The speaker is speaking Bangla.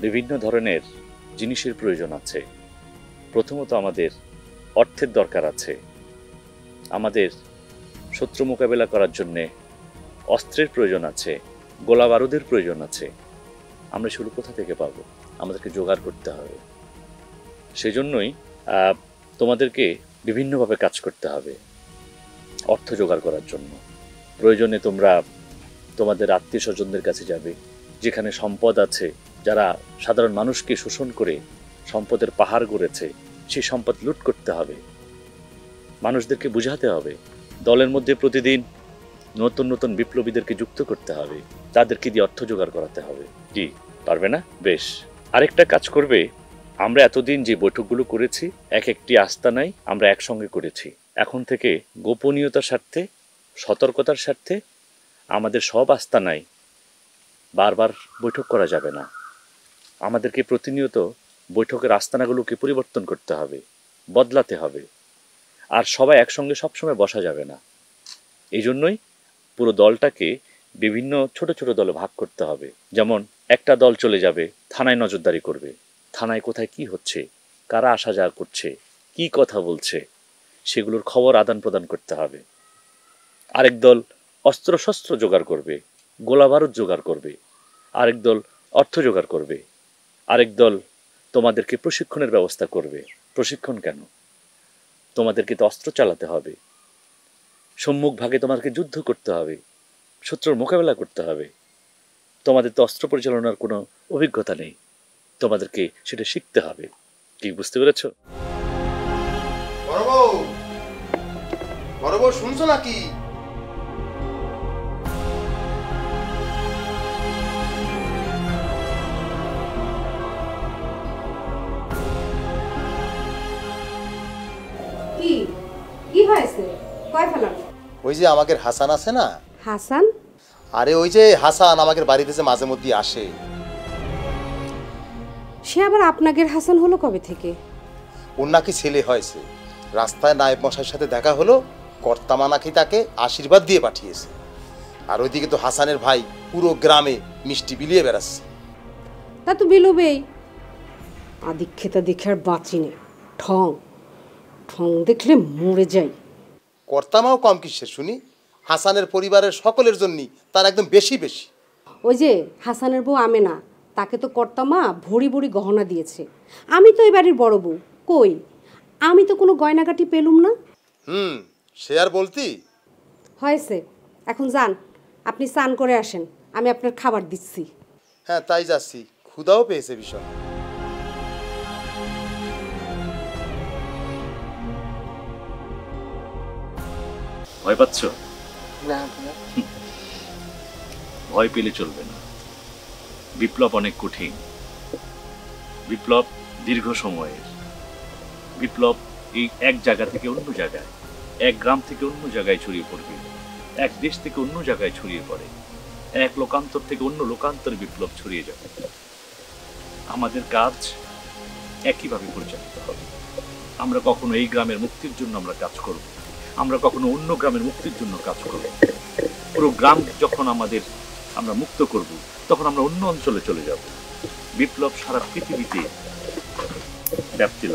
বিভিন্ন ধরনের জিনিসের প্রয়োজন আছে। প্রথমত আমাদের অর্থের দরকার আছে, আমাদের শত্রু মোকাবেলা করার জন্যে অস্ত্রের প্রয়োজন আছে, গোলা বারুদের প্রয়োজন আছে। আমরা সেগুলো কোথা থেকে পাবো? আমাদেরকে জোগাড় করতে হবে। সেজন্যই তোমাদেরকে বিভিন্নভাবে কাজ করতে হবে অর্থ জোগাড় করার জন্য। প্রয়োজনে তোমরা তোমাদের আত্মীয় স্বজনদের কাছে যাবে, যেখানে সম্পদ আছে, যারা সাধারণ মানুষকে শোষণ করে সম্পদের পাহাড় গড়েছে, সেই সম্পদ লুট করতে হবে। মানুষদেরকে বুঝাতে হবে, দলের মধ্যে প্রতিদিন নতুন নতুন বিপ্লবীদেরকে যুক্ত করতে হবে, তাদেরকে দিয়ে অর্থ জোগাড় করাতে হবে। কি পারবে না? বেশ, আরেকটা কাজ করবে। আমরা এতদিন যে বৈঠকগুলো করেছি, এক একটি আস্তানায় আমরা একসঙ্গে করেছি। এখন থেকে গোপনীয়তার স্বার্থে, সতর্কতার স্বার্থে আমাদের সব আস্তানায় বারবার বৈঠক করা যাবে না। আমাদেরকে প্রতিনিয়ত বৈঠকের আস্তানাগুলোকে পরিবর্তন করতে হবে, বদলাতে হবে। আর সবাই একসঙ্গে সবসময় বসা যাবে না। এই জন্যই পুরো দলটাকে বিভিন্ন ছোট ছোট দলে ভাগ করতে হবে। যেমন একটা দল চলে যাবে, থানায় নজরদারি করবে, থানায় কোথায় কি হচ্ছে, কারা আসা যাওয়া করছে, কি কথা বলছে, সেগুলোর খবর আদান প্রদান করতে হবে। আরেক দল অস্ত্রশস্ত্র জোগাড় করবে, গোলা বারুদ জোগাড় করবে। আরেক দল অর্থ জোগাড় করবে। আরেক দল তোমাদেরকে প্রশিক্ষণের ব্যবস্থা করবে। প্রশিক্ষণ কেন? তোমাদেরকে তো অস্ত্র চালাতে হবে, সম্মুখ ভাগে তোমাদেরকে যুদ্ধ করতে হবে, শত্রুর মোকাবেলা করতে হবে। তোমাদের তো অস্ত্র পরিচালনার কোনো অভিজ্ঞতা নেই, তোমাদেরকে সেটা শিখতে হবে। কি বুঝতে পেরেছ? বড় বউ শুনছো নাকি? কি হয়েছে? কয় ফেলাম? ওই যে আমাদের হাসান আছে না? হাসান? আরে ওই যে হাসান আমাদের বাড়িতে যে মাঝে মধ্যে আসে। সে আবার আপনাদের হাসান হলো কবে থেকে? ওর নাকি ছেলে হয়েছে। রাস্তায় নায়েব মশাইয়ের সাথে দেখা হলো, কর্তামা নাকি তাকে আশীর্বাদ দিয়ে পাঠিয়েছে। আর ওইদিকে তো হাসানের ভাই পুরো গ্রামে মিষ্টি বিলিয়ে বেড়াচ্ছে। তা তো বিলুবেই। আদিক্ষেতা দেখে আর বাঁচি নে। ঠং ঠং দেখলে মরে যাই। কর্তামাও কম কিসের শুনি, হাসানের পরিবারের সকলের জন্যই তার একদম বেশি বেশি। ওই যে হাসানের বউ আমেনা, তাকে তো কর্তামা ভরি ভরি গহনা দিয়েছে। আমি তো এই বাড়ির বড় বউ, কই আমি তো কোনো গয়নাগাটি পেলুম না। সে আর বলতি। হয়েছে, এখন যান, আপনি স্নান করে আসেন, আমি আপনার খাবার দিচ্ছি। হ্যাঁ তাই যাচ্ছি, ক্ষুধাও পেয়েছে ভীষণ। ভয় পাচ্ছ? না, ভয় পেলে চলবে না। বিপ্লব অনেক কঠিন, বিপ্লব দীর্ঘ সময়ের। বিপ্লব এই এক জায়গা থেকে অন্য জায়গায়, এক গ্রাম থেকে অন্য জায়গায় ছড়িয়ে পড়বে, এক দেশ থেকে অন্য জায়গায় ছড়িয়ে পড়ে, এক লোকান্তর থেকে অন্য লোকান্তরে বিপ্লব ছড়িয়ে যাবে। আমাদের কাজ একইভাবে পরিচালিত হবে। আমরা কখনো এই গ্রামের মুক্তির জন্য আমরা কাজ করব, আমরা কখনো অন্য গ্রামের মুক্তির জন্য কাজ করব। পুরো গ্রাম যখন আমরা মুক্ত করব, তখন আমরা অন্য অঞ্চলে চলে যাব। বিপ্লব সারা পৃথিবীতে ব্যাপ্তি লাভ